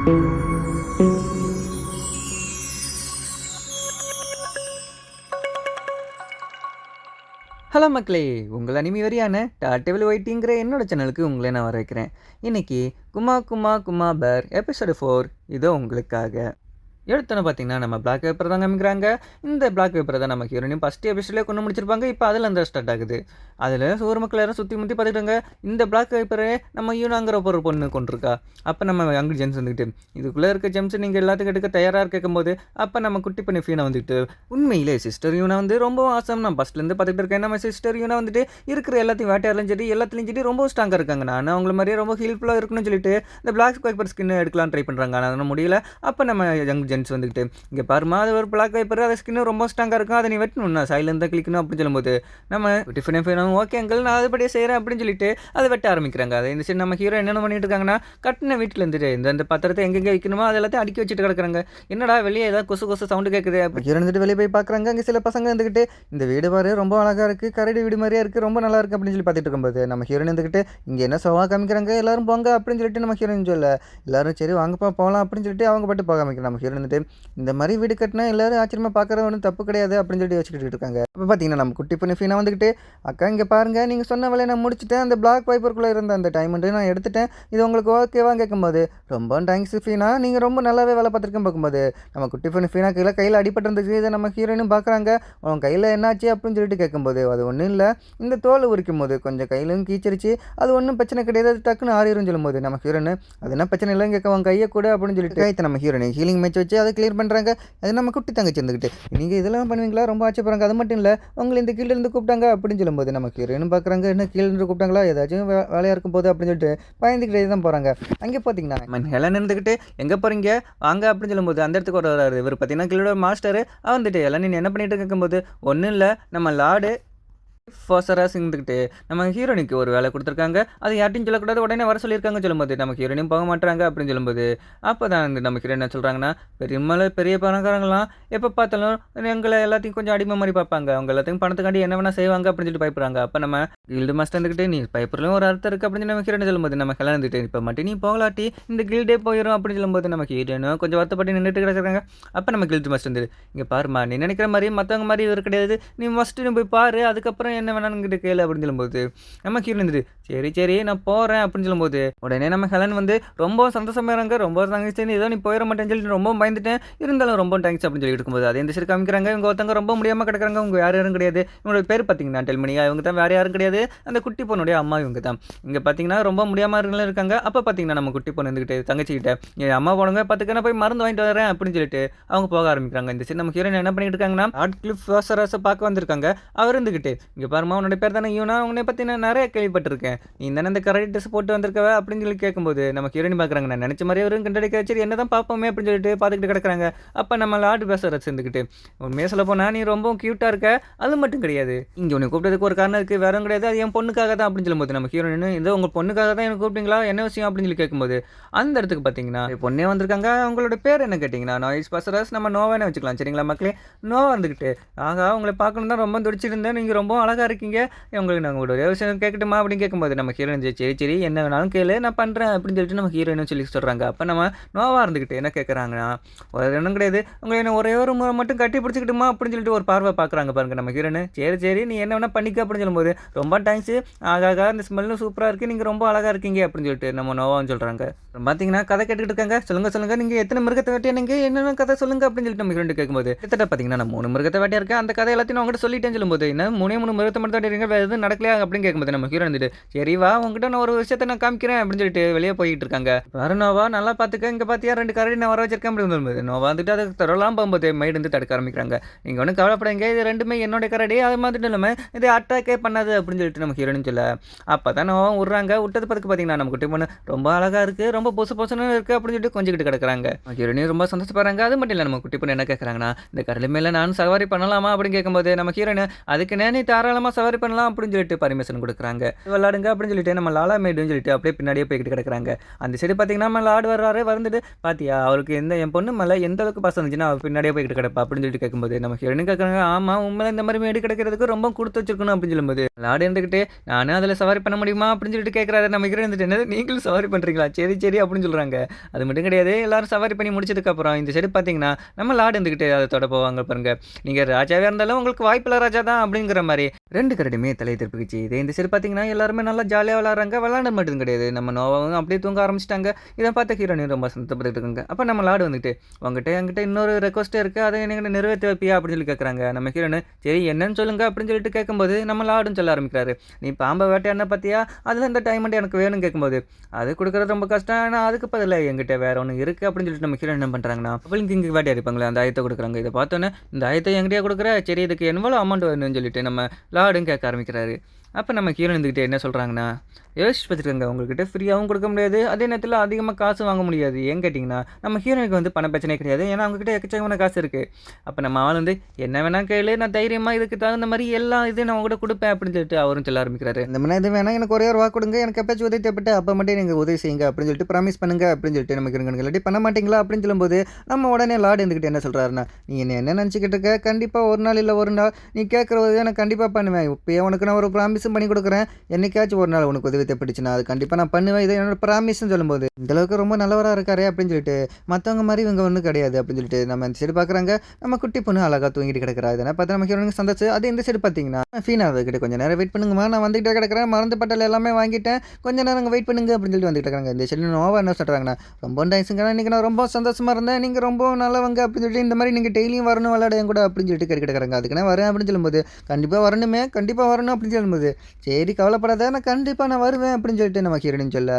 Hello மக்களே! உங்கள் anime வெறியான டாட்டெவில் ஒயிட்டிங்கிற என்னோட சேனலுக்கு உங்களை நான் வரவேற்கிறேன். இன்னைக்கு குமா குமா குமா பேர் எபிசோடு 4 இதோ உங்களுக்காக. எடுத்தோன்னே பார்த்தீங்கன்னா, நம்ம பிளாக் பேப்பர் தான் காமிக்கிறாங்க. இந்த பிளாக் பேப்பரை தான் நம்ம ஹீரோயினும் ஃபர்ஸ்ட் எபிசோட்லேயே கொண்டு முடிச்சிருப்பாங்க. இப்போ அதில் அந்த ஸ்டார்ட் ஆகுது. அதில் ஊர் மக்கள் யாரும் சுற்றி முற்றி பார்த்துக்கிட்டாங்க. இந்த பிளாக் பேப்பரை நம்ம யூனாங்கிற ஒரு பொண்ணு கொண்டிருக்கா. அப்போ நம்ம அங்கு ஜெம்ஸ் வந்துக்கிட்டு, இதுக்குள்ளே இருக்க ஜெம்ஸ் நீங்கள் எல்லாத்துக்கும் எடுக்க தயாராக கேட்கும்போது, அப்போ நம்ம குட்டி பண்ணி ஃபீனை வந்துட்டு, உண்மையிலே சிஸ்டர் யூனா வந்து ரொம்ப ஆசம். நான் ஃபஸ்ட்லேருந்து பார்த்துக்கிட்டு இருக்கேன். நம்ம சிஸ்டர் யூனா வந்துட்டு இருக்கிற எல்லாத்தையும் வேட்டையாடலும் சரி, எல்லாத்துலேயும் சரி ரொம்ப ஸ்ட்ராங்காக இருக்காங்க. நான் அவங்கள மாதிரியே ரொம்ப ஹெல்ப்ஃபுல்லாக இருக்குன்னு சொல்லிட்டு இந்த பிளாக் பேப்பர் ஸ்கின் எடுக்கலாம் ட்ரை பண்ணுறாங்க. ஆனால் அதனால் முடியல. அப்போ நம்ம யங் ஜென்ஸ் வந்துக்கிட்டு, இங்கே பாருமா அது ஒரு பிளாக் பேப்பர், அது ஸ்கின்னு ரொம்ப ஸ்ட்ராங்காக இருக்கும், அதை நீ வெட்டணும், நான் சைலேருந்து தான் கிளிக்கணும் அப்படின்னு சொல்லும்போது, நம்ம டிஃபன் ஓகே அங்கிள் நான் அதுபடியே செய்கிறேன் அப்படின்னு சொல்லிட்டு அதை வெட்ட ஆரம்பிக்கிறாங்க. அதை இந்த சரி நம்ம ஹீரோ என்ன பண்ணிட்டு இருக்காங்கன்னா, கட்டின வீட்டில் இருந்துட்டு இந்த பத்திரத்தை எங்கெங்கே வைக்கணுமோ அது எல்லாத்தையும் அடுக்கி வச்சுட்டு கிடக்குறாங்க. என்னடா வெளியே ஏதாவது கொசு கொசு சவுண்டு கேட்குது அப்படி ஹீரோ இருந்துட்டு வெளியே போய் பார்க்குறாங்க. அங்கே சில பசங்க இருந்துக்கிட்டு, இந்த வீடு பாரு ரொம்ப அழகாக இருக்குது, கரடி வீடு மாதிரியே இருக்குது, ரொம்ப நல்லா இருக்குது அப்படின்னு சொல்லி பார்த்துட்டு இருக்கும்போது, நம்ம ஹீரோயின் இருந்துக்கிட்டு இங்கே என்ன சோவா காமிக்கிறாங்க, எல்லாரும் போங்க அப்படின்னு சொல்லிட்டு நம்ம ஹீரோயின் சொல்ல, எல்லாரும் சரி வாங்கப்பா போகலாம் அப்படின்னு சொல்லிட்டு அவங்க பாட்டு போக காமிக்கிறோம். நம்ம ஹீரோயின் வந்துட்டு, இந்த மாதிரி வீடு கட்டினா எல்லாரும் ஆச்சரியமாக பார்க்குறது ஒன்றும் தப்பு கிடையாது அப்படின்னு சொல்லிட்டு யோசிச்சுட்டு இருக்காங்க. அப்போ பார்த்தீங்கன்னா நம்ம குட்டி பொண்ணு ஃபீனா வந்துக்கிட்டு, அக்கா இங்கே பாருங்கள் நீங்கள் சொன்ன வேலையை நான் முடிச்சுட்டேன், அந்த பிளாக் வைப்பருக்குள்ளே இருந்த அந்த டைமண்டு நான் எடுத்துட்டேன், இது உங்களுக்கு ஓகேவான்னு கேட்கும்போது, ரொம்ப தேங்க்ஸ் ஃபீனா, நீங்கள் ரொம்ப நல்லாவே வேலை பார்த்துருக்கேன்னு பார்க்கும்போது, நம்ம குட்டி பொண்ணு ஃபீனா கையில் அடிபட்டு இருந்துச்சு. இதை நம்ம ஹீரோயினும் பார்க்குறாங்க. உன் கையில் என்னாச்சு அப்படின்னு சொல்லிட்டு கேட்கும்போது, அது ஒன்றும் இல்லை, இந்த தோல் உரிக்கும் போது கொஞ்சம் கையிலும் கீச்சிருச்சு, அது ஒன்றும் பிரச்சனை கிடையாது, அது டக்குன்னு ஆறிடும் சொல்லும்போது, நம்ம ஹீரோயின் அது என்ன பிரச்சனை இல்லைன்னு கேட்க உன் கையை கூட அப்படின்னு சொல்லிட்டு கைத்தை நம்ம ஹீரோயின் ஹீலிங் மேட்ச் வச்சு அதை கிளியர் பண்ணுறாங்க. அது நம்ம குட்டி தங்கச்சி இருந்துக்கிட்டு, நீங்கள் இதெல்லாம் பண்ணுவீங்களா, ரொம்ப ஆச்சரியப்படுறாங்க. அது மட்டும் இல்லை, உங்களை இந்த கீழேருந்து கூப்பிட்டாங்க அப்படின்னு சொல்லும்போது, நம்ம ஹீரோயினும் பார்க்குறாங்க, என்ன கீழேருந்து கூப்பிட்டாங்களா, ஏதாச்சும் வேலையாக இருக்கும் போது அப்படின்னு சொல்லிட்டு பயந்துக்கிட்டே தான் போகிறாங்க. அங்கே பார்த்தீங்கன்னா ஹெலன் இருந்துக்கிட்டு, எங்கே போகிறீங்க வாங்க அப்படின்னு சொல்லும்போது, அந்த இடத்துக்கு ஒரு இவர் பார்த்தீங்கன்னா கீழே மாஸ்டர் வந்துட்டு எல்லாம் நீ என்ன பண்ணிட்டு கேட்கும்போது, ஒன்றும் இல்லை நம்ம லார்டு ஃபோசராஸ் இருந்துக்கிட்டு நம்ம ஹீரோனிக்கு ஒரு வேலை கொடுத்துருக்காங்க, அது யார்ட்டையும் சொல்லக்கூடாது, உடனே வர சொல்லியிருக்காங்க சொல்லும்போது, நம்ம ஹீரோனியும் போக மாட்டாங்க அப்படின்னு சொல்லும்போது, அப்போ தான் நம்ம ஹீரோயின் என்ன சொல்கிறாங்கன்னா, பெரிய பணக்காரங்களாம் எப்போ பார்த்தாலும் எங்களை எல்லாத்தையும் கொஞ்சம் அடிமை மாதிரி பார்ப்பாங்க, அவங்க எல்லாத்தையும் பணத்துக்காண்டி என்ன வேணால் செய்வாங்க அப்படின்னு சொல்லிட்டு பயப்படுறாங்க. அப்போ நம்ம கில்டு மாஸ்டர் இருந்துக்கிட்டு, நீ பயப்படுறதும் ஒரு அர்த்தம் இருக்குது அப்படின்னு நம்ம ஹீரோயின் சொல்லும்போது, நம்ம ஹெலன் இருந்துட்டு, இப்போ மட்டும் நீ போகலாட்டி இந்த கில்டே போயிடும் அப்படின்னு சொல்லும்போது, நம்ம ஹீரோயினும் கொஞ்சம் வருத்தப்பட்டு நின்றுட்டு கிடக்குறாங்க. அப்போ நம்ம கில்டு மாஸ்டர் வந்து, இங்கே பாருமா நீ நினைக்கிற மாதிரி மற்றவங்க மாதிரி இவர் கிடையாது, நீ ஃபஸ்ட்டு நீ போய் பாரு, அதுக்கப்புறம் என்ன வேணான்னு கேளு அப்படின்னு சொல்லும்போது, நம்ம ஹீரோ இருந்துட்டு சரி நான் போகிறேன் அப்படின்னு சொல்லும்போது, உடனே நம்ம ஹெலன் வந்து ரொம்ப சந்தோஷமாகறாங்க, ரொம்ப தேங்க்ஸ், ஏதோ நீ போயிட மாட்டேன்னு சொல்லிட்டு ரொம்ப பயந்துட்டேன், இருந்தாலும் ரொம்ப தேங்க்ஸ் அப்படின்னு சொல்லி இருக்கும்போது, அதே இந்த சரி காமிக்கிறாங்க. இவங்க ஒருத்தவங்க ரொம்ப முடியாமல் கிடக்குறாங்க, இவங்க யாரும் கிடையாது, இவங்களோட பேர் பார்த்தீங்கன்னா டெல்மணியா, இவங்க தான் வேறு யாரும் கிடையாது, அந்த குட்டி பொண்ணுடைய அம்மா இவங்க தான். இங்கே பார்த்தீங்கன்னா ரொம்ப முடியாமல் இருக்காங்க. அப்போ பார்த்தீங்கன்னா நம்ம குட்டி பொண்ணு இருந்துக்கிட்டு தங்கச்சிக்கிட்ட, என் அம்மா போனவங்க பார்த்துக்க நான் போய் மருந்து வாங்கிட்டு வரேன் அப்படின்னு சொல்லிட்டு அவங்க போக ஆரம்பிக்கிறாங்க. இந்த சரி நம்ம ஹீரோயின் என்ன பண்ணிட்டு இருக்காங்கன்னா, ராட்க்ளிஃப் ஃபோசராஸை பார்க்க வந்திருக்காங்க. அவர் இருந்துக்கிட்டு, இங்கே பாருமா உன்னோட பேர் தானே யூனா, உன்னை பற்றி நான் நிறைய கேள்விப்பட்டிருக்கேன், நீ தானே இந்த கரடி ட்ரெஸ் போட்டு வந்திருக்கவ அப்படின்னு சொல்லி கேட்கும்போது, நம்ம ஹீரோயின் பார்க்குறாங்க, நான் நினச்ச மாதிரியே வரும் கண்டடிக்க சரி என்ன தான் பார்ப்போமே அப்படின்னு சொல்லிட்டு பார்த்துக்கிட்டு கிடக்குறாங்க. அப்போ நம்ம லார்டு ஃபோசராஸ் இருந்துக்கிட்டு, உண்மையாக சொல்ல போனால் நீ ரொம்ப க்யூட்டாக இருக்க, அது மட்டும் கிடையாது, இங்கே உன்னை கூப்பிட்டதுக்கு ஒரு காரணம் இருக்குது, வேறும் கிடையாது, அது என் பொண்ணுக்காக தான் அப்படின்னு சொல்லும்போது, நம்ம ஹீரோயின் இதோ உங்கள் பொண்ணுக்காக தான் எனக்கு கூப்பிட்டீங்களா, என்ன விஷயம் அப்படின்னு சொல்லி கேட்கும்போது, அந்த இடத்துக்கு பார்த்தீங்கன்னா பொண்ணே வந்திருக்காங்க. அவங்களோட பேர் என்ன கேட்டிங்கன்னா நாய்ஸ் ஃபோசராஸ், நம்ம நோவானே வச்சுக்கலாம் சரிங்களா மக்களே. நோவா இருந்துக்கிட்டு, ஆகா உங்களை பார்க்கணும் தான் ரொம்ப துடிச்சிருந்தேன், நீங்கள் ரொம்ப அழகாக இருக்கீங்க, உங்களுக்கு நாங்கள் ஒரு விஷயம் கேட்கட்டுமா அப்படின்னு கேட்கும்போது, நம்ம ஹீரோயின் சரி என்ன வேணாலும் கேளு நான் பண்ணுறேன் அப்படின்னு சொல்லிட்டு நம்ம ஹீரோயினும் சொல்லி சொல்கிறாங்க. அப்போ நம்ம நோவா இருந்துக்கிட்டு என்ன கேட்குறாங்கன்னா, ஒரு ஒன்றும் கிடையாது, உங்களை என்ன ஒரே ஒரு முறை மட்டும் கட்டி பிடிச்சிக்கிட்டுமா அப்படின்னு சொல்லிட்டு ஒரு பார்வை பார்க்குறாங்க பாருங்க நம்ம ஹீரோயின். சரி நீ என்ன வேணால் பண்ணிக்க அப்படின்னு சொல்லும்போது, ரொம்ப தேங்க்ஸ், ஆகாக இந்த ஸ்மெல்லும் சூப்பராக இருக்குது, நீங்கள் ரொம்ப அழகாக இருக்கீங்க அப்படின்னு சொல்லிட்டு நம்ம நோவான்னு சொல்கிறாங்க. பார்த்தீங்கன்னா கதை கேட்டுக்கிட்டு இருக்காங்க. சொல்லுங்கள் நீங்கள் எத்தனை மிருகத்தை வேட்டியா, நீங்கள் என்னென்ன கதை சொல்லுங்கள் அப்படின்னு சொல்லிட்டு நம்ம ஹீரோயின் கேட்கும்போது, கிட்டத்தட்ட பார்த்தீங்கன்னா நான் 3 மிருகத்தை வேட்டியா இருக்கேன், அந்த கதை எல்லாத்தையும் நான் உங்கள்கிட்ட சொல்லிட்டேன்னு சொல்லும்போது, என்ன 3 மிருகத்தை மட்டும் வேட்டியா, வேறு எதுவும் நடக்கலையா அப்படின்னு கேட்கும்போது, நம்ம ஹீரோ வந்துட்டு சரி வா உங்ககிட்ட நான் ஒரு விஷயத்தை நான் காமிக்கிறேன் அப்படின்னு சொல்லிட்டு வெளியே போயிட்டு இருக்காங்க. வேறு நோவா நல்லா பார்த்துக்க, இங்கே பார்த்தியா 2 கரடி நான் வர வச்சிருக்கேன் அப்படின்னு சொல்லும்போது, நோவா வந்துட்டு அதை தொடரலாம் போகும்போது மைடு வந்து தடுக்க ஆரம்பிக்கிறாங்க. நீங்கள் ஒன்றும் கவலைப்படாங்க, இது 2மே என்னோட கரடி, அது மாதிரி இல்லாமல் இது அட்டாக்கே பண்ணாது அப்படின்னு சொல்லிட்டு நம்ம ஹீரோன்னு சொல்ல, அப்போ தான் நோவா விட்றாங்க. விட்டது பார்த்துக்கு பார்த்தீங்கன்னா நம்ம குட்டி பொண்ணு ரொம்ப அழகாக இருக்குது, ரொம்ப பொசுன்னு இருக்குது அப்படின்னு சொல்லிட்டு கொஞ்சிக்கிட்டு கிடக்குறாங்க. ஹீரோனையும் ரொம்ப சந்தோஷப்படுறாங்க. அது மட்டும் இல்லை நம்ம குட்டி பொண்ணு என்ன கேட்குறாங்கன்னா, இந்த கரடி மேலே நான் சவாரி பண்ணலாமா அப்படின்னு கேட்கும்போது, நம்ம ஹீரோயின் அதுக்கு நீ தாராளமாக தாராளமாக சவாரி பண்ணலாம் அப்படின்னு சொல்லிட்டு பர்மிஷன் கொடுக்குறாங்க. விளாடுங்க அப்படின்னு சொல்லிட்டு நம்ம லாலா மேடுன்னு சொல்லிட்டு அப்படியே பின்னாடியே போய்கிட்டு கிடக்குறாங்க. அந்த சைடு பார்த்தீங்கன்னா நம்ம லார்டு வர்றாரு. வந்துட்டு பார்த்தியா அவருக்கு என் பொண்ணு மேலே எந்த அளவுக்கு பாசம் இருந்துச்சுன்னா அவர் பின்னாடியே போய்கிட்டு கிடப்பா அப்படின்னு சொல்லிட்டு கேட்கும்போது நம்ம ஹீரோயின் கேட்குறாங்க. ஆமாம் உண்மையில இந்த மாதிரி மேடு கிடைக்கிறதுக்கு ரொம்ப கொடுத்து வச்சிருக்கணும் அப்படின்னு சொல்லும்போது லார்டு இருந்துக்கிட்டு நானும் அதில் சவாரி பண்ண முடியுமா அப்படின்னு சொல்லிட்டு கேட்குறாரு. நம்ம ஹீரோயின் இருந்துட்டு என்னது நீங்களும் சவாரி பண்ணுறீங்களா, சரி சரி அப்படின்னு சொல்கிறாங்க. அது மட்டும் கிடையாது, எல்லாரும் சவாரி பண்ணி முடிச்சதுக்கப்புறம் இந்த சைடு பார்த்தீங்கன்னா நம்ம லார்டு இருந்துக்கிட்டு அதை தொட போவாங்க பாருங்க. நீங்கள் ராஜாவே இருந்தாலும் உங்களுக்கு வாய்ப்பில்லை ராஜா தான் அப்படிங்கிற மாதிரி 2 கரடியுமே தலையை திருப்பிக்கிச்சு. இதே இந்த சைடு பார்த்தீங்கன்னா எல்லாருமே நல்லா ஜாலியாக விளாட்றாங்க. விளாட மட்டும் கிடையாது, நம்ம நோவாவும் அப்படியே தூங்க ஆரம்பிச்சிட்டாங்க. இதை பார்த்த ஹீரோயின் ரொம்ப சந்தோஷப்பட்டுட்டு இருக்காங்க. அப்போ நம்ம லார்டு வந்துட்டு உங்ககிட்ட என்கிட்ட இன்னொரு ரெக்வஸ்ட்டே இருக்குது, அதை எனக்கு நிறைவேற்றி வைப்பியா அப்படின்னு சொல்லி கேட்குறாங்க. நம்ம ஹீரோயின் சரி என்னன்னு சொல்லுங்க அப்படின்னு சொல்லிட்டு கேட்கும்போது நம்ம லார்டுன்னு சொல்ல ஆரம்பிக்கிறாரு. நீ பாம்பை வேட்டையாடின பார்த்தியா, அதில் இந்த டைமண்ட் எனக்கு வேணும்னு கேட்கும்போது அது கொடுக்குறது ரொம்ப கஷ்டம், ஆனால் அதுக்கு பதிலாக என்கிட்ட வேறு ஒன்று இருக்குது அப்படின்னு சொல்லிட்டு நம்ம ஹீரோயின் என்ன பண்ணுறாங்கன்னா அவளுக்கு இங்கே வேட்டையாடிப்பாங்களே அந்த ஆயத்தை கொடுக்குறாங்க. இதை பார்த்தோன்னே இந்த ஆயத்தை என்கிட்டயே கொடுக்குற, சரி இதுக்கு எவ்வளோ அமௌண்ட் வேணும்னு சொல்லிட்டு நம்ம லார்டுன்னு கேட்க ஆரம்பிக்கிறாரு. அப்போ நம்ம ஹீரோயின் இருந்துக்கிட்டு என்ன சொல்கிறாங்கன்னா யோசிச்சு பார்த்துருக்காங்க, உங்கள்கிட்ட ஃப்ரீயாகவும் கொடுக்க முடியாது, அதே நேரத்தில் அதிகமாக காசு வாங்க முடியாது. ஏன்னு கேட்டிங்கன்னா நம்ம ஹீரோனுக்கு வந்து பண பிரச்சனையே கிடையாது, ஏன்னா அவங்ககிட்ட எக்கச்சக்கமான காசு இருக்குது. அப்போ நம்ம ஆள் வந்து என்ன வேணால் கேளு, நான் தைரியமாக இதுக்கு தகுந்த மாதிரி எல்லா இதையும் நான் உங்கள்கிட்ட கொடுப்பேன் அப்படின்னு சொல்லிட்டு அவரும் சொல்ல ஆரம்பிக்கிறாரு. இந்த மாதிரி இது வேணால் எனக்கு ஒரே ஒரு வாக்கு கொடுங்க, எனக்கு எப்போச்சும் உதவி தேவைப்பட்டு அப்போ மட்டும் நீங்கள் உதவி செய்யுங்க அப்படின்னு சொல்லிட்டு ப்ராமிஸ் பண்ணுங்க அப்படின்னு சொல்லிட்டு நம்ம ஹீரோனுக்கு இல்லாட்டி பண்ண மாட்டீங்களா அப்படின்னு சொல்லும்போது நம்ம உடனே லார்டு இருந்துக்கிட்டு என்ன சொல்கிறாருன்னா நீ என்ன நினச்சிக்கிட்டு இருக்க, கண்டிப்பாக ஒரு நாள் இல்லை ஒரு நாள் நீ கேட்குற உதவி நான் கண்டிப்பாக பண்ணுவேன். இப்போயே உனக்கு நான் ஒரு ப்ராமிஸும் பண்ணி கொடுக்குறேன், என்னைக்காச்சும் ஒரு நாள் உனக்கு உதவி தேவைப்பட்டுச்சுன்னா அது கண்டிப்பாக நான் பண்ணுவேன், இது என்னோட ப்ராமிஸ்ன்னு சொல்லும்போது இந்தளவுக்கு ரொம்ப நல்லவராக இருக்காரு அப்படின்னு சொல்லிட்டு மற்றவங்க மாதிரி இவங்க ஒன்றும் கிடையாது அப்படின்னு சொல்லிட்டு நம்ம இந்த சைடு பார்க்குறாங்க. நம்ம குட்டி பொண்ணு அழகாக தூங்கிட்டு கிடக்கிறா. இதெல்லாம் பார்த்து நம்ம ஹீரோனுக்கு சந்தோஷம். அது இந்த சைடு பார்த்தீங்கன்னா ஃபீனா கிட்ட கொஞ்சம் நேரம் வெயிட் பண்ணுங்கம்மா, நான் வந்துகிட்டே கிடக்கிறேன், மருந்து பட்டல் எல்லாமே வாங்கிட்டேன், கொஞ்சம் நேரம் வெயிட் பண்ணுங்க அப்படின்னு சொல்லிட்டு வந்துட்டு இருக்காங்க. இந்த சைடு நோவா என்ன சொல்கிறாங்கன்னா ரொம்ப டைஸுங்க, இன்றைக்கி நான் ரொம்ப சந்தோஷமாக இருந்தேன், நீங்கள் ரொம்ப நல்லவங்க அப்படின்னு சொல்லிட்டு இந்த மாதிரி நீங்கள் டெய்லியும் வரணும் விளையாட என் கூட அப்படின்னு சொல்லிட்டு கேட்டு கிடக்கிறாங்க. அதுக்கு நான் வரேன் அப்படின்னு சொல்லும்போது கண்டிப்பாக வரணுமே, கண்டிப்பாக வரணும் அப்படின்னு சொல்லும்போது சரி கவலைப்படாத நான் கண்டிப்பாக நான் வருவேன் அப்படின்னு சொல்லிட்டு நம்ம ஹீரோயின் சொல்ல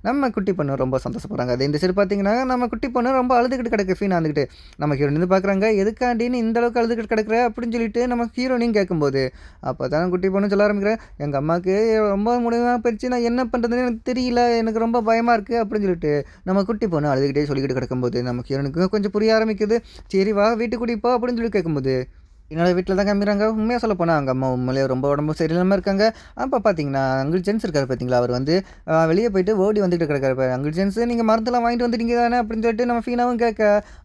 நம்ம குட்டி பொண்ணு ரொம்ப சந்தோஷப்படுறாங்க. அது இந்த சைடு பார்த்தீங்கன்னா நம்ம குட்டி பொண்ணு ரொம்ப அழுதுகிட்டு கிடக்கு ஃபீனா வந்துக்கிட்டு நம்ம ஹீரோயின் வந்து பார்க்குறாங்க. எதுக்காண்டின்னு இந்த அளவுக்கு அழுதுகிட்டு கிடக்குற அப்படின்னு சொல்லிட்டு நம்ம ஹீரோனையும் கேட்கும்போது அப்போ தான் குட்டி பொண்ணு சொல்ல ஆரம்பிக்கிறேன், எங்கள் அம்மாவுக்கு ரொம்ப முடிவாக போயிடுச்சு, நான் என்ன பண்ணுறதுன்னு எனக்கு தெரியல, எனக்கு ரொம்ப பயமாக இருக்குது அப்படின்னு சொல்லிட்டு நம்ம குட்டி பொண்ணு அழுதுகிட்டே சொல்லிக்கிட்டு கிடக்கும்போது நம்ம ஹீரோனுக்கு கொஞ்சம் புரிய ஆரம்பிக்குது. சரி வா வீட்டுக்கு கூட்டிப்போ அப்படின்னு சொல்லி கேட்கும்போது என்னோட வீட்டில் தான் காமிக்கிறாங்க. உண்மையாக சொல்ல போனால் அவங்க அம்மா உண்மையிலே ரொம்ப உடம்பு சரியில்லாமல் இருக்காங்க. அப்போ பார்த்தீங்கன்னா அங்கிள் ஜென்ஸ் இருக்கார் பார்த்தீங்களா, அவர் வந்து வெளியே போயிட்டு ஓடி வந்துட்டு கிடக்காரு. அங்கிள் ஜென்ஸ் நீங்கள் மருந்தெல்லாம் வாங்கிட்டு வந்துட்டீங்க தானே அப்படின்னு சொல்லிட்டு நம்ம ஃபீனாவும் கேட்க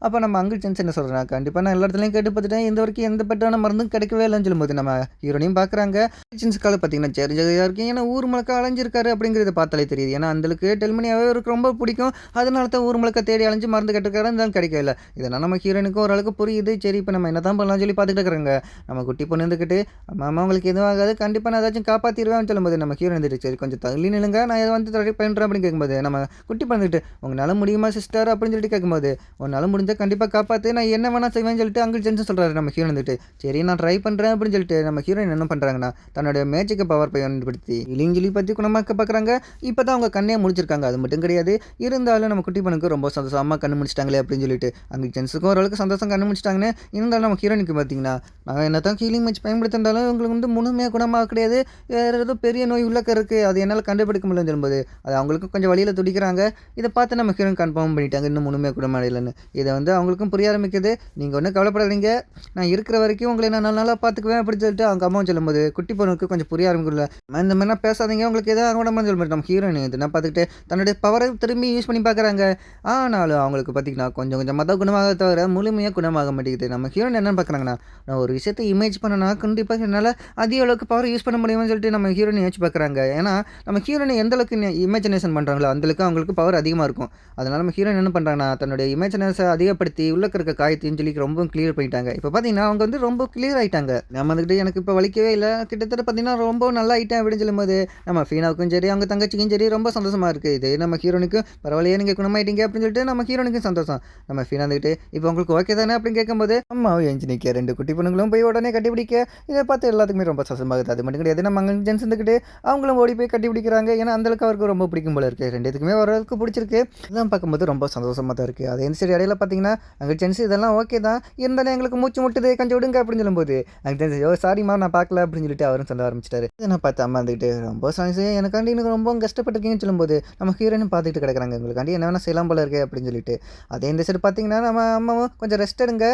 அப்போ நம்ம அங்கிள் ஜென்ஸ் என்ன சொல்கிறாங்க, கண்டிப்பாக நான் எல்லா இடத்துலையும் கேட்டு பார்த்துட்டேன், இந்த வரைக்கும் எந்த பெட்டான மருந்தும் கிடைக்கவே இல்லைன்னு சொல்லும்போது நம்ம ஹீரோனையும் பார்க்குறாங்க. ஜென்ஸுக்கால பார்த்தீங்கன்னா சரி ஜெயாக இருக்கும், ஏன்னா ஊர் முழுக்க அலைஞ்சிருக்காரு அப்படிங்கிறத பார்த்தாலே தெரியுது. ஏன்னா அந்தளவுக்கு டெல்மனியாகவே அவருக்கு ரொம்ப பிடிக்கும், அதனால தான் ஊர் முழுக்க தேடி அலைஞ்சு மருந்து கேட்டுருக்காரு, இருந்தாலும் கிடைக்கவே இல்லை. இதெல்லாம் நம்ம ஹீரோனுக்கு ஓரளவுக்கு புரியுது. சரி இப்போ நம்ம என்ன தான் பண்ணலாம்னு சொல்லி பார்த்துட்டு நம்ம குட்டி பொண்ணு இருந்துக்கிட்டு அம்மா உங்களுக்கு எதுவும் ஆகாது, கண்டிப்பாக நான் ஏதாச்சும் காப்பாற்றிடுவேன்னு சொல்லும்போது நம்ம ஹீரோ இருந்துட்டு சரி கொஞ்சம் தள்ளி நிலுங்க, நான் இதை வந்து ட்ரை பண்ணுறேன் அப்படின்னு கேட்கும்போது நம்ம குட்டி பண்ணிட்டு உங்களால் முடியுமா சிஸ்டர் அப்படின்னு சொல்லிட்டு கேட்கும்போது உன்னால் முடிஞ்சால் கண்டிப்பாக காப்பாற்று, நான் என்ன வேணால் செய்வேன்னு சொல்லிட்டு அங்கிள் ஜென்ஸ் சொல்கிறாரு. நம்ம ஹீரோ இருந்துட்டு சரி நான் ட்ரை பண்ணுறேன் அப்படின்னு சொல்லிட்டு நம்ம ஹீரோயின் என்ன பண்ணுறாங்கன்னா தன்னுடைய மேஜிக்கை பவர் பயன்படுத்தி இலிஞ்சலி பற்றி குணமாக்க பார்க்குறாங்க. இப்போ தான் அவங்க கண்ணே முடிச்சிருக்காங்க. அது மட்டும் கிடையாது, இருந்தாலும் நம்ம குட்டி பொண்ணுக்கு ரொம்ப சந்தோஷமாக கண்ணு முடிச்சிட்டாங்களே அப்படின்னு சொல்லிட்டு அங்கிள் ஜென்ஸுக்கும் ஓரளவுக்கு சந்தோஷம் கண்ணு முடிச்சிட்டாங்கன்னு. இருந்தாலும் நம்ம ஹீரோனுக்கு பார்த்தீங்கன்னா நாங்கள் என்ன தான் ஹீலிங் மேட்ச் பயன்படுத்திருந்தாலும் உங்களுக்கு வந்து முழுமையாக குணமாக கிடையாது, வேறு ஏதோ பெரிய நோய் உள்ளக்க இருக்குது, அது என்னால் கண்டுபிடிக்க முடியலன்னு சொல்லும்போது அது அவங்களுக்கும் கொஞ்சம் வழியில் துடிக்கிறாங்க. இதை பார்த்து நம்ம ஹீரோயின் கன்ஃபார்ம் பண்ணிட்டாங்க இன்னும் முழுமையாக குணமடையலைன்னு. இதை வந்து அவங்களுக்கும் புரிய ஆரம்பிக்குது. நீங்கள் ஒன்றும் கவலைப்படாதீங்க, நான் இருக்கிற வரைக்கும் உங்களை நான் நல்லா பார்த்துக்குவேன் அப்படின்னு சொல்லிட்டு அவங்க அம்மாவும் சொல்லும்போது குட்டி பொண்ணுக்கு கொஞ்சம் புரிய ஆரம்பிக்கல. இந்த மாதிரிலாம் பேசாதீங்க, உங்களுக்கு எதாவது ஆகணும்னு சொல்லும்போது நம்ம ஹீரோயின் இதெல்லாம் பார்த்துக்கிட்டு தன்னுடைய பவரை திரும்பி யூஸ் பண்ணி பார்க்குறாங்க. ஆனாலும் அவங்களுக்கு பார்த்திங்கன்னா கொஞ்சம் கொஞ்சமாக தான் குணமாக தவிர முழுமையாக குணமாக மாட்டேங்குது. நம்ம ஹீரோயின் என்ன பார்க்குறாங்கன்னா நான் ஒரு விஷயத்தை இமேஜ் பண்ணனா கண்டிப்பாக என்னால் அதிக அளவுக்கு பவர் யூஸ் பண்ண முடியும்னு சொல்லிட்டு நம்ம ஹீரோனை யோசிச்சு பார்க்குறாங்க. ஏன்னா நம்ம ஹீரோனை எந்த அளவுக்கு இமேஜினேஷன் பண்ணுறாங்களோ அந்தளவுக்கு அவங்களுக்கு பவர் அதிகமாக இருக்கும். அதனால் நம்ம ஹீரோயின் என்ன பண்ணுறாங்கன்னா தன்னுடைய இமேஜினேஷனை அதிகப்படுத்தி உள்ளக்க இருக்க காயத்தையும் சொல்லி ரொம்ப கிளியர் பண்ணிட்டாங்க. இப்போ பார்த்தீங்கன்னா அவங்க வந்து ரொம்ப கிளியர் ஆகிட்டாங்க. நம்ம வந்துக்கிட்டு எனக்கு இப்போ வலிக்கவே இல்லை, கிட்டத்தட்ட பார்த்தீங்கன்னா ரொம்ப நல்லா ஆகிட்டேன் அப்படின்னு சொல்லும்போது நம்ம ஃபீனாவுக்கும் சரி அவங்க தங்கச்சிக்கும் சரி ரொம்ப சந்தோஷமாக இருக்குது. இது நம்ம ஹீரோனுக்கும் பரவாயில்லையே நீங்கள் குணமாயிட்டீங்க அப்படின்னு சொல்லிட்டு நம்ம ஹீரோனுக்கும் சந்தோஷம். நம்ம ஃபீனா வந்துக்கிட்டு இப்போ உங்களுக்கு ஓகே தானே அப்படின்னு கேட்கும்போது அம்மாவும் எஞ்சினிக்க 2 குட்டி பொண்ணுங்களும் போய் உடனே கட்டிப்பிடிக்க இதை பார்த்து எல்லாத்துக்குமே ரொம்ப சந்தோஷமாகுது. அது மட்டும் கிடையாது, நம்ம அங்கே ஜென்ஸ் இருந்துக்கிட்டு அவங்களும் ஓடி போய் கட்டி பிடிக்கிறாங்க. ஏன்னா அந்தளவுக்கு அவருக்கு ரொம்ப பிடிக்கும் போல இருக்குது. 2 ஓரளவுக்கு பிடிச்சிருக்கு. இதெல்லாம் பார்க்கும்போது ரொம்ப சந்தோஷமாக தான் இருக்குது. அதே சரி இடையில பார்த்தீங்கன்னா அங்கே ஜென்ஸ் இதெல்லாம் ஓகே தான், இருந்தாலும் எங்களுக்கு மூச்சு முட்டுது கொஞ்சம் விடுங்க அப்படின்னு சொல்லும்போது அங்கே ஜென்ஸ் சாரிம்மா நான் பார்க்கல அப்படின்னு சொல்லிட்டு அவரும் சொல்ல ஆரம்பிச்சிட்டாரு. இதை நான் பார்த்து அம்மா இருந்துக்கிட்டு ரொம்ப சாரி எனக்காண்டி எனக்கு ரொம்ப கஷ்டப்பட்டிருக்கீங்கன்னு சொல்லும்போது நம்ம ஹீரோயினும் பார்த்துட்டு கிடக்குறாங்க. உங்களுக்காண்டி என்ன வேணால் செய்யலாம் போல இருக்கே அப்படின்னு சொல்லிட்டு அதே இந்த சைடு பார்த்தீங்கன்னா நம்ம அம்மாவும் கொஞ்சம் ரெஸ்ட் எடுங்க,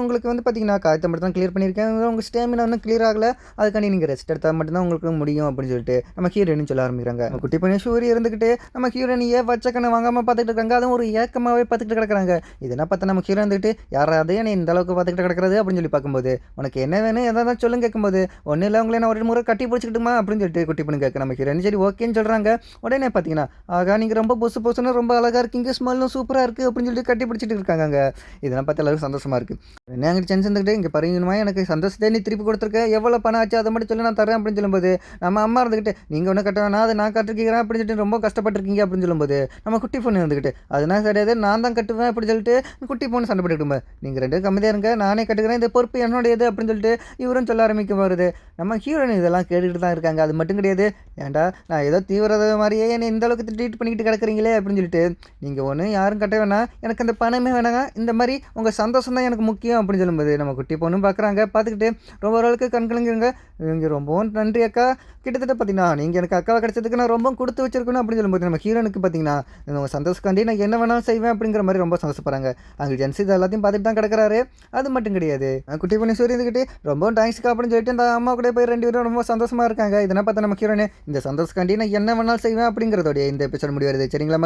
உங்களுக்கு வந்து பார்த்தீங்கன்னா காயத்தை மட்டும் தான் நான் கிளியர் பண்ணியிருக்கேன், உங்கள் ஸ்டேமினா இன்னும் கிளியர் ஆகல, அதுக்காண்டி நீங்கள் ரெஸ்ட் எடுத்தால் மட்டும்தான் உங்களுக்கு முடியும் அப்படின்னு சொல்லிட்டு நம்ம ஹீரோயின் சொல்ல ஆரம்பிக்கிறாங்க. குட்டி பையன் சூரி இருந்துக்கிட்டு நம்ம ஹீரோயினியே வச்சக்கண்ணை வாங்காமல் பார்த்துட்டு இருக்காங்க. அதுவும் ஒரு ஏக்கமாகவே பார்த்துக்கிட்டு கிடக்குறாங்க. இது என்ன பார்த்தா நம்ம ஹீரோ இருந்துக்கிட்டு யாராவது நீ இந்த அளவுக்கு பார்த்துக்கிட்டு கிடக்கிறது அப்படின்னு சொல்லி பார்க்கும்போது, உனக்கு என்ன வேணும் எதாவது சொல்லுங்க கேட்கும்போது, ஒன்றும் இல்லை உங்களை நான் ஒரு முறை கட்டி பிடிச்சிக்கிட்டுமா அப்படின்னு சொல்லிட்டு குட்டி பண்ணி கேட்க நம்ம ஹீரோயின் சரி ஓகேன்னு சொல்கிறாங்க. உடனே பார்த்தீங்கன்னா ஆகா நீங்கள் ரொம்ப பொசுன்னு ரொம்ப அழகாக இருக்கீங்க, ஸ்மெல்லும் சூப்பராக இருக்குது அப்படின்னு சொல்லிட்டு கட்டி பிடிச்சிட்டு இருக்காங்க. இதெல்லாம் பார்த்து எல்லாரும் சந்தோஷமாக இருக்குது. என்ன அங்கே சென்ஸ் இருந்துக்கிட்டு இங்கே பாருங்கம்மா எனக்கு சந்தோஷத்தை நீ திருப்பி கொடுத்துருக்க, எவ்வளோ பணம் ஆச்சு அதை மட்டும் சொல்லி நான் தரேன் அப்படின்னு சொல்லும்போது, நம்ம அம்மா இருந்துக்கிட்டு நீங்கள் ஒன்றும் கட்ட வேணாம், அதை நான் கட்டிருக்கிறேன் அப்படின்னு சொல்லிட்டு ரொம்ப கஷ்டப்பட்டுருக்கீங்க அப்படின்னு சொல்லும்போது, நம்ம குட்டி பொண்ணு இருந்துக்கிட்டு அதனால் கிடையாது நான் தான் கட்டுவேன் அப்படின்னு சொல்லிட்டு குட்டி பொண்ணு சண்டை போட்டுக்கிட்டு நீங்கள் ரெண்டு கம்மியாக இருங்க, நானே கட்டுக்கிறேன், இந்த பொறுப்பு என்னுடையது அப்படின்னு சொல்லிட்டு இவரும் சொல்ல ஆரம்பிக்க வருது. நம்ம ஹீரோயின் இதெல்லாம் கேட்டுக்கிட்டு தான் இருக்காங்க. அது மட்டும் கிடையாது, ஏன்டா நான் ஏதோ தீவிரத மாதிரியே என்னை இந்த அளவுக்கு ட்ரீட் பண்ணிக்கிட்டு கிடக்குறீங்களே அப்படின்னு சொல்லிட்டு, நீங்கள் ஒன்று யாரும் கட்ட வேணாம், எனக்கு அந்த பணமே வேணாங்க, இந்த மாதிரி உங்கள் சந்தோஷம் தான் எனக்கு முக்கியம் அப்படின்னு சொல்லும்போது, நம்ம குட்டி பொண்ணும் பார்க்குறாங்க. பார்த்துக்கிட்டு ரொம்ப ஓரளவுக்கு கண்கலங்குங்க. நீங்கள் ரொம்பவும் நன்றி அக்கா, கிட்டத்தட்ட பார்த்தீங்கன்னா நீங்கள் எனக்கு அக்காவை கிடச்சதுக்கு நான் ரொம்ப கொடுத்து வச்சிருக்கணும் அப்படின்னு சொல்லும்போது, நம்ம ஹீரோனுக்கு பார்த்தீங்கன்னா உங்கள் சந்தோஷக்காண்டி நான் என்ன வேணாலும் செய்வேன் அப்படிங்கிற மாதிரி ரொம்ப சந்தோஷப்படுறாங்க. அங்கே ஜென்ஸ் இது எல்லாத்தையும் பார்த்துட்டு தான் கிடக்கிறாரு. அது மட்டும் கிடையாது, குட்டி பொண்ணு சூரிய இருந்துக்கிட்டு ரொம்ப தேங்க்ஸ்க்கா அப்படின்னு சொல்லிட்டு அந்த அம்மா கூட போய் 2 பேரும் ரொம்ப சந்தோஷமாக இருக்காங்க. இதெல்லாம் பார்த்தா நம்ம ஹீரோனு இந்த சந்தோஷக்காண்டி நான் என்ன வேணாலும் செய்வேன் அப்படிங்கிறதோடைய இந்த எபிசோட் முடிவருது. சரிங்களா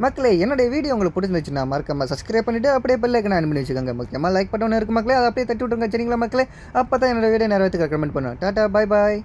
மக்களே என்னுடைய வீடியோ உங்களுக்கு பிடிச்சிருந்துச்சுன்னா மறக்காம சப்ஸ்கிரைப் பண்ணிவிட்டு அப்படியே பெல் ஐக்கனை ஆன் பண்ணி வச்சுக்கோங்க. முக்கியமாக லைக் பட்டன் இருக்குது மக்களே, அதை அப்படியே தட்டி விட்டுருங்க. சரிங்களா மக்களே, அப்போ தான் என்னோட வீடியோ நிறைவேற்றுக்க கமெண்ட் பண்ணுவேன். டாட்டா பாய் பாய்.